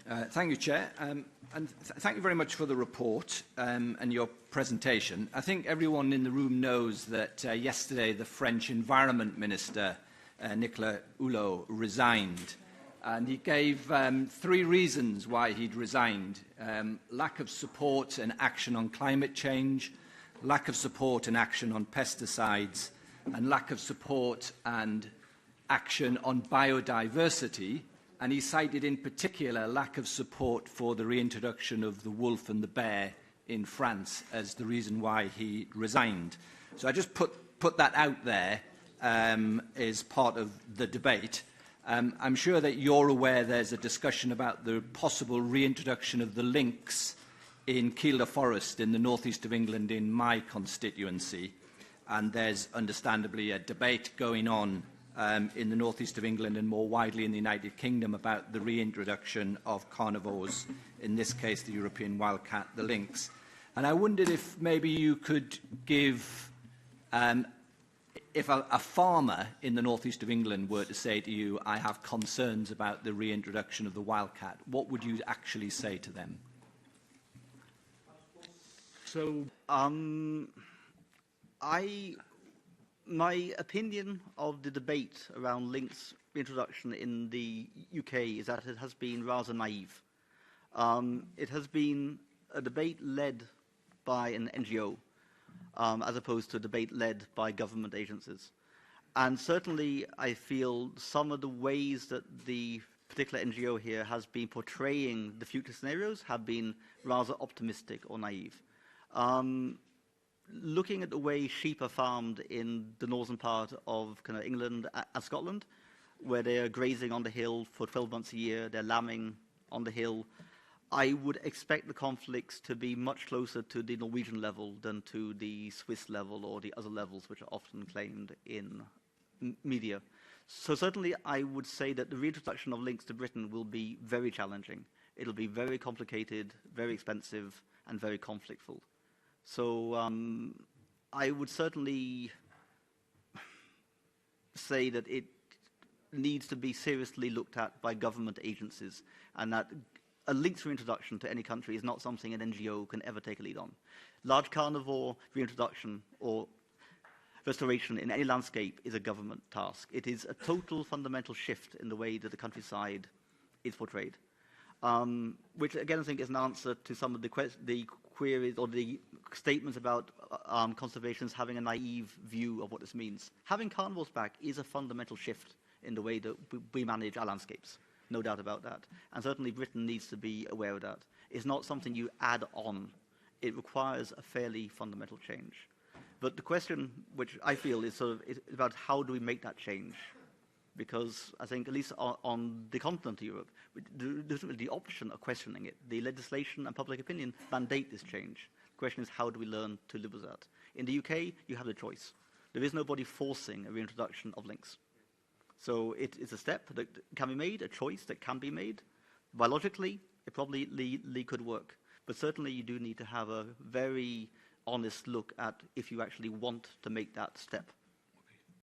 Thank you, Chair. Thank you very much for the report and your presentation. I think everyone in the room knows that yesterday the French Environment Minister, Nicolas Hulot, resigned. And he gave 3 reasons why he'd resigned. Lack of support and action on climate change, lack of support and action on pesticides, and lack of support and action on biodiversity. And he cited in particular lack of support for the reintroduction of the wolf and the bear in France as the reason why he resigned. So I just put that out there as part of the debate. I'm sure that you're aware there's a discussion about the possible reintroduction of the lynx in Kielder Forest in the northeast of England in my constituency. And there's understandably a debate going on in the northeast of England and more widely in the United Kingdom about the reintroduction of carnivores, in this case the European wildcat, the lynx. And I wondered if maybe you could give, if a farmer in the northeast of England were to say to you, I have concerns about the reintroduction of the wildcat, what would you actually say to them? So, my opinion of the debate around lynx reintroduction in the UK is that it has been rather naive. It has been a debate led by an NGO, as opposed to a debate led by government agencies. And certainly I feel some of the ways that the particular NGO here has been portraying the future scenarios have been rather optimistic or naive. Looking at the way sheep are farmed in the northern part of kind of England and Scotland, where they are grazing on the hill for 12 months a year, they're lambing on the hill, I would expect the conflicts to be much closer to the Norwegian level than to the Swiss level or the other levels which are often claimed in media. So certainly I would say that the reintroduction of lynx to Britain will be very challenging. It'll be very complicated, very expensive, and very conflictful. So I would certainly say that it needs to be seriously looked at by government agencies, and that a lynx reintroduction to any country is not something an NGO can ever take a lead on. Large carnivore reintroduction or restoration in any landscape is a government task. It is a total fundamental shift in the way that the countryside is portrayed, which again I think is an answer to some of the queries or the statements about conservationists having a naive view of what this means. Having carnivores back is a fundamental shift in the way that we manage our landscapes, no doubt about that. And certainly Britain needs to be aware of that. It's not something you add on. It requires a fairly fundamental change. But the question, which I feel is is about how do we make that change? Because I think, at least on the continent of Europe, there's the option of questioning it. The legislation and public opinion mandate this change. The question is, how do we learn to live with that? In the UK, you have the choice. There is nobody forcing a reintroduction of lynx. So it is a step that can be made, a choice that can be made. Biologically, it probably could work. But certainly you do need to have a very honest look at if you actually want to make that step.